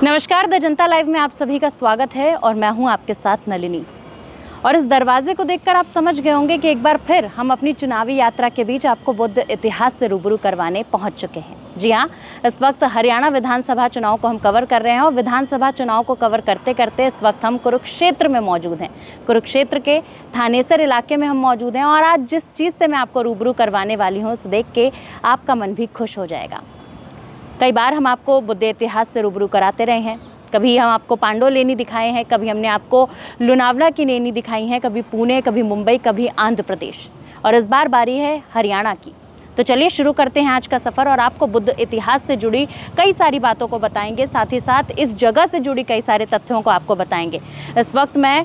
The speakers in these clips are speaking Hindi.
नमस्कार, द जनता लाइव में आप सभी का स्वागत है और मैं हूं आपके साथ नलिनी। और इस दरवाजे को देखकर आप समझ गए होंगे कि एक बार फिर हम अपनी चुनावी यात्रा के बीच आपको बुद्ध इतिहास से रूबरू करवाने पहुंच चुके हैं। जी हां, इस वक्त हरियाणा विधानसभा चुनाव को हम कवर कर रहे हैं और विधानसभा चुनाव को कवर करते करते इस वक्त हम कुरुक्षेत्र में मौजूद हैं। कुरुक्षेत्र के थानेसर इलाके में हम मौजूद हैं और आज जिस चीज़ से मैं आपको रूबरू करवाने वाली हूँ उसे देख के आपका मन भी खुश हो जाएगा। कई बार हम आपको बुद्ध इतिहास से रूबरू कराते रहे हैं। कभी हम आपको पांडव लेनी दिखाए हैं, कभी हमने आपको लोनावला की लेनी दिखाई है, कभी पुणे, कभी मुंबई, कभी आंध्र प्रदेश, और इस बार बारी है हरियाणा की। तो चलिए शुरू करते हैं आज का सफ़र और आपको बुद्ध इतिहास से जुड़ी कई सारी बातों को बताएंगे, साथ ही साथ इस जगह से जुड़ी कई सारे तथ्यों को आपको बताएंगे। इस वक्त मैं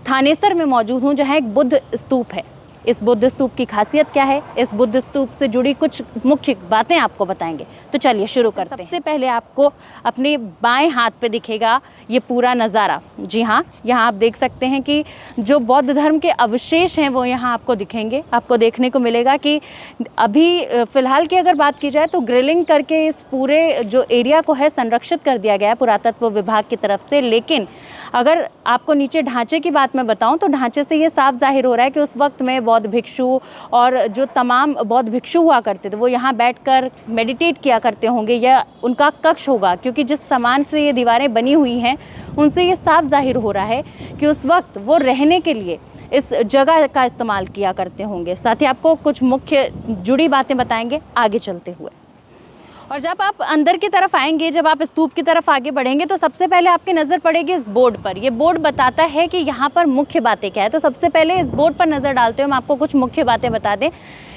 थानेसर में मौजूद हूँ जहाँ एक बुद्ध स्तूप है। इस बुद्ध स्तूप की खासियत क्या है, इस बुद्ध स्तूप से जुड़ी कुछ मुख्य बातें आपको बताएंगे। तो चलिए शुरू करते हैं। सबसे पहले आपको अपने बाएं हाथ पे दिखेगा ये पूरा नज़ारा। जी हाँ, यहाँ आप देख सकते हैं कि जो बौद्ध धर्म के अवशेष हैं वो यहाँ आपको दिखेंगे। आपको देखने को मिलेगा कि अभी फ़िलहाल की अगर बात की जाए तो ग्रिलिंग करके इस पूरे जो एरिया को है संरक्षित कर दिया गया है पुरातत्व विभाग की तरफ से। लेकिन अगर आपको नीचे ढांचे की बात मैं बताऊँ तो ढांचे से ये साफ जाहिर हो रहा है कि उस वक्त में बौद्ध भिक्षु और जो तमाम बौद्ध भिक्षु हुआ करते थे वो यहाँ बैठकर मेडिटेट किया करते होंगे, या उनका कक्ष होगा, क्योंकि जिस सामान से ये दीवारें बनी हुई हैं उनसे ये साफ जाहिर हो रहा है कि उस वक्त वो रहने के लिए इस जगह का इस्तेमाल किया करते होंगे। साथ ही आपको कुछ मुख्य जुड़ी बातें बताएंगे आगे चलते हुए। और जब आप अंदर की तरफ आएंगे, जब आप स्तूप की तरफ आगे बढ़ेंगे तो सबसे पहले आपकी नज़र पड़ेगी इस बोर्ड पर। ये बोर्ड बताता है कि यहाँ पर मुख्य बातें क्या है। तो सबसे पहले इस बोर्ड पर नज़र डालते हुए हम आपको कुछ मुख्य बातें बता दें।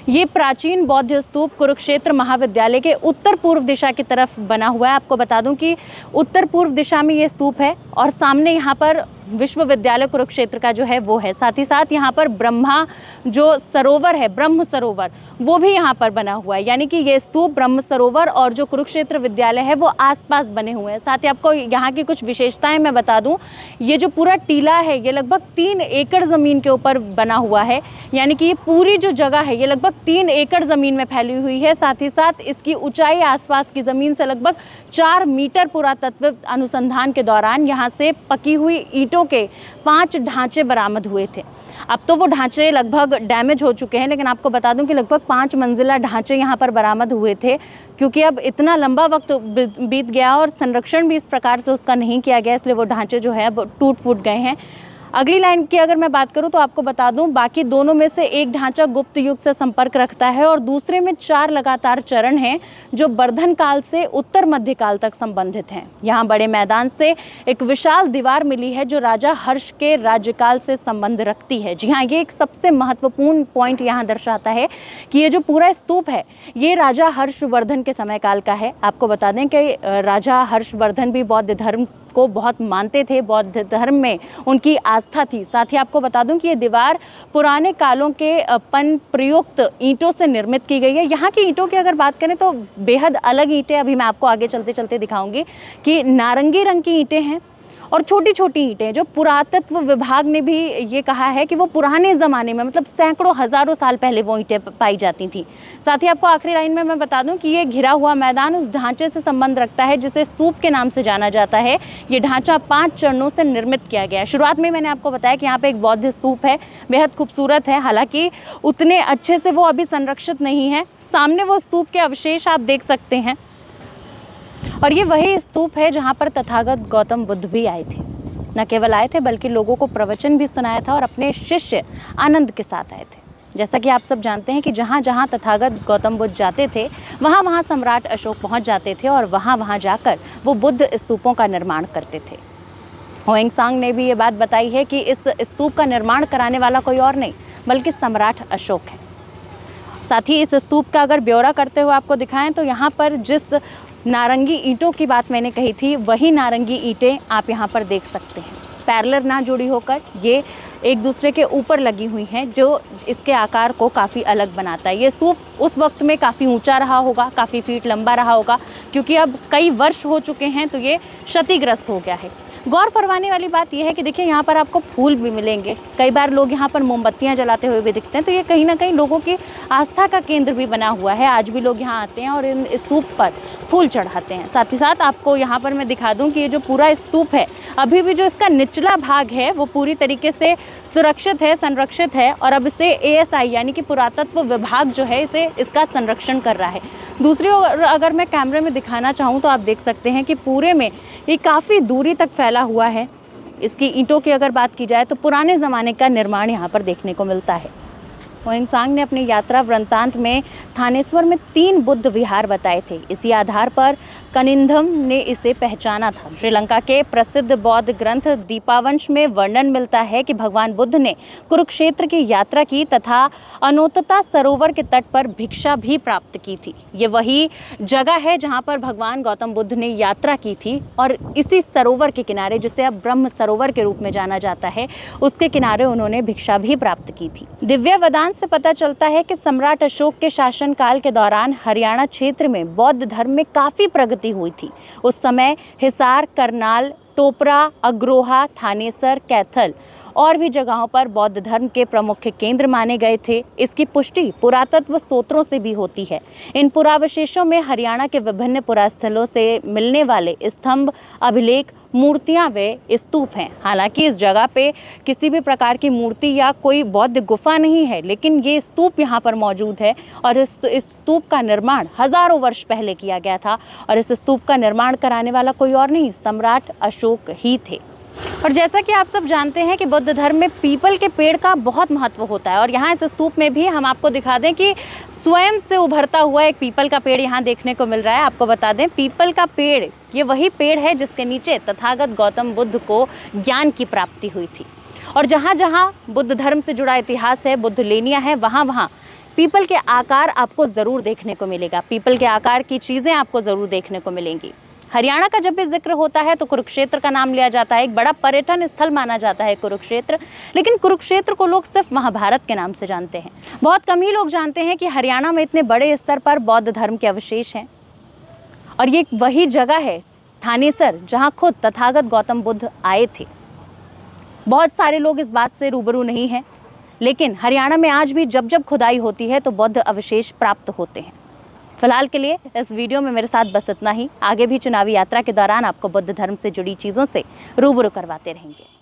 ये प्राचीन बौद्ध स्तूप कुरुक्षेत्र महाविद्यालय के उत्तर पूर्व दिशा की तरफ बना हुआ है। आपको बता दूं कि उत्तर पूर्व दिशा में ये स्तूप है और सामने यहाँ पर विश्वविद्यालय कुरुक्षेत्र का जो है वो है। साथ ही साथ यहाँ पर ब्रह्मा जो सरोवर है, ब्रह्म सरोवर, वो भी यहाँ पर बना हुआ है। यानी कि ये स्तूप, ब्रह्म सरोवर और जो कुरुक्षेत्र विद्यालय है वो आसपास बने हुए हैं। साथ ही आपको यहाँ की कुछ विशेषताएं मैं बता दूं। ये जो पूरा टीला है ये लगभग 3 एकड़ ज़मीन के ऊपर बना हुआ है। यानी कि ये पूरी जो जगह है ये लगभग 3 एकड़ ज़मीन में फैली हुई है। साथ ही साथ इसकी ऊंचाई आसपास की ज़मीन से लगभग 4 मीटर पुरातत्व अनुसंधान के दौरान यहाँ से पकी हुई ईंटों के 5 ढांचे बरामद हुए थे। अब तो वो ढांचे लगभग डैमेज हो चुके हैं, लेकिन आपको बता दूं कि लगभग 5 मंजिला ढांचे यहाँ पर बरामद हुए थे, क्योंकि अब इतना लंबा वक्त बीत गया और संरक्षण भी इस प्रकार से उसका नहीं किया गया, इसलिए वो ढांचे जो है अब टूट फूट गए हैं। अगली लाइन की अगर मैं बात करूं तो आपको बता दूं बाकी दोनों में से एक ढांचा गुप्त युग से संपर्क रखता है और दूसरे में 4 लगातार चरण हैं जो वर्धन काल से उत्तर मध्यकाल तक संबंधित हैं। यहाँ बड़े मैदान से एक विशाल दीवार मिली है जो राजा हर्ष के राज्यकाल से संबंध रखती है। जी हाँ, ये एक सबसे महत्वपूर्ण पॉइंट यहाँ दर्शाता है कि ये जो पूरा स्तूप है ये राजा हर्षवर्धन के समय काल का है। आपको बता दें कि राजा हर्षवर्धन भी बौद्ध धर्म को बहुत मानते थे, बौद्ध धर्म में उनकी आस्था थी। साथ ही आपको बता दूं कि ये दीवार पुराने कालों के प्रयुक्त ईंटों से निर्मित की गई है। यहाँ की ईंटों की अगर बात करें तो बेहद अलग ईंटें, अभी मैं आपको आगे चलते चलते दिखाऊंगी कि नारंगी रंग की ईंटें हैं और छोटी छोटी ईंटें, जो पुरातत्व विभाग ने भी ये कहा है कि वो पुराने ज़माने में, मतलब सैकड़ों हज़ारों साल पहले वो ईंटें पाई जाती थी। साथ ही आपको आखिरी लाइन में मैं बता दूं कि ये घिरा हुआ मैदान उस ढांचे से संबंध रखता है जिसे स्तूप के नाम से जाना जाता है। ये ढांचा 5 चरणों से निर्मित किया गया है। शुरुआत में मैंने आपको बताया कि यहाँ पे एक बौद्ध स्तूप है, बेहद खूबसूरत है, हालांकि उतने अच्छे से वो अभी संरक्षित नहीं है। सामने वो स्तूप के अवशेष आप देख सकते हैं और ये वही स्तूप है जहाँ पर तथागत गौतम बुद्ध भी आए थे। न केवल आए थे बल्कि लोगों को प्रवचन भी सुनाया था और अपने शिष्य आनंद के साथ आए थे। जैसा कि आप सब जानते हैं कि जहाँ जहाँ तथागत गौतम बुद्ध जाते थे वहाँ वहाँ सम्राट अशोक पहुँच जाते थे और वहाँ वहाँ जाकर वो बुद्ध स्तूपों का निर्माण करते थे। हुएंगसांग ने भी ये बात बताई है कि इस स्तूप का निर्माण कराने वाला कोई और नहीं बल्कि सम्राट अशोक है। साथ ही इस स्तूप का अगर ब्यौरा करते हुए आपको दिखाएं तो यहाँ पर जिस नारंगी ईंटों की बात मैंने कही थी वही नारंगी ईंटें आप यहाँ पर देख सकते हैं। पैरेलल ना जुड़ी होकर ये एक दूसरे के ऊपर लगी हुई हैं, जो इसके आकार को काफ़ी अलग बनाता है। ये स्तूप उस वक्त में काफ़ी ऊंचा रहा होगा, काफ़ी फीट लंबा रहा होगा, क्योंकि अब कई वर्ष हो चुके हैं तो ये क्षतिग्रस्त हो गया है। गौर फरमाने वाली बात यह है कि देखिए यहाँ पर आपको फूल भी मिलेंगे, कई बार लोग यहाँ पर मोमबत्तियाँ जलाते हुए भी दिखते हैं, तो ये कहीं ना कहीं लोगों की आस्था का केंद्र भी बना हुआ है। आज भी लोग यहाँ आते हैं और इन स्तूप पर फूल चढ़ाते हैं। साथ ही साथ आपको यहाँ पर मैं दिखा दूँ कि ये जो पूरा स्तूप है, अभी भी जो इसका निचला भाग है वो पूरी तरीके से सुरक्षित है, संरक्षित है, और अब इसे ASI यानी कि पुरातत्व विभाग जो है इसे इसका संरक्षण कर रहा है। दूसरी ओर अगर मैं कैमरे में दिखाना चाहूँ तो आप देख सकते हैं कि पूरे में ये काफ़ी दूरी तक फैला हुआ है। इसकी ईंटों की अगर बात की जाए तो पुराने ज़माने का निर्माण यहाँ पर देखने को मिलता है। ह्वेनसांग ने अपनी यात्रा वृत्तांत में थानेश्वर में 3 बुद्ध विहार बताए थे। इसी आधार पर कनिंधम ने इसे पहचाना था। श्रीलंका के प्रसिद्ध बौद्ध ग्रंथ दीपावंश में वर्णन मिलता है कि भगवान बुद्ध ने कुरुक्षेत्र की यात्रा की तथा अनोतता सरोवर के तट पर भिक्षा भी प्राप्त की थी। ये वही जगह है जहाँ पर भगवान गौतम बुद्ध ने यात्रा की थी, और इसी सरोवर के किनारे, जिसे अब ब्रह्म सरोवर के रूप में जाना जाता है, उसके किनारे उन्होंने भिक्षा भी प्राप्त की थी। दिव्य वदान से पता चलता है कि सम्राट अशोक के शासनकाल के दौरान हरियाणा क्षेत्र में बौद्ध धर्म में काफ़ी प्रगति हुई थी। उस समय हिसार, करनाल, टोपरा, अग्रोहा, थानेसर, कैथल और भी जगहों पर बौद्ध धर्म के प्रमुख केंद्र माने गए थे। इसकी पुष्टि पुरातत्व स्रोतों से भी होती है। इन पुरावशेषों में हरियाणा के विभिन्न पुरास्थलों से मिलने वाले स्तंभ, अभिलेख, मूर्तियां व स्तूप हैं। हालांकि इस जगह पे किसी भी प्रकार की मूर्ति या कोई बौद्ध गुफा नहीं है, लेकिन ये स्तूप यहाँ पर मौजूद है, और इस स्तूप का निर्माण हजारों वर्ष पहले किया गया था, और इस स्तूप का निर्माण कराने वाला कोई और नहीं, सम्राट अशोक ही थे। और जैसा कि आप सब जानते हैं कि बौद्ध धर्म में पीपल के पेड़ का बहुत महत्व होता है, और यहाँ इस स्तूप में भी हम आपको दिखा दें कि स्वयं से उभरता हुआ एक पीपल का पेड़ यहाँ देखने को मिल रहा है। आपको बता दें, पीपल का पेड़ ये वही पेड़ है जिसके नीचे तथागत गौतम बुद्ध को ज्ञान की प्राप्ति हुई थी। और जहाँ जहाँ बुद्ध धर्म से जुड़ा इतिहास है, बुद्ध लेनियाँ है, वहाँ वहाँ पीपल के आकार आपको ज़रूर देखने को मिलेगा। पीपल के आकार की चीज़ें आपको ज़रूर देखने को मिलेंगी। हरियाणा का जब भी जिक्र होता है तो कुरुक्षेत्र का नाम लिया जाता है। एक बड़ा पर्यटन स्थल माना जाता है कुरुक्षेत्र, लेकिन कुरुक्षेत्र को लोग सिर्फ महाभारत के नाम से जानते हैं। बहुत कम ही लोग जानते हैं कि हरियाणा में इतने बड़े स्तर पर बौद्ध धर्म के अवशेष हैं, और ये वही जगह है थानेसर जहाँ खुद तथागत गौतम बुद्ध आए थे। बहुत सारे लोग इस बात से रूबरू नहीं हैं, लेकिन हरियाणा में आज भी जब जब खुदाई होती है तो बौद्ध अवशेष प्राप्त होते हैं। फिलहाल के लिए इस वीडियो में मेरे साथ बस इतना ही। आगे भी चुनावी यात्रा के दौरान आपको बुद्ध धर्म से जुड़ी चीज़ों से रूबरू करवाते रहेंगे।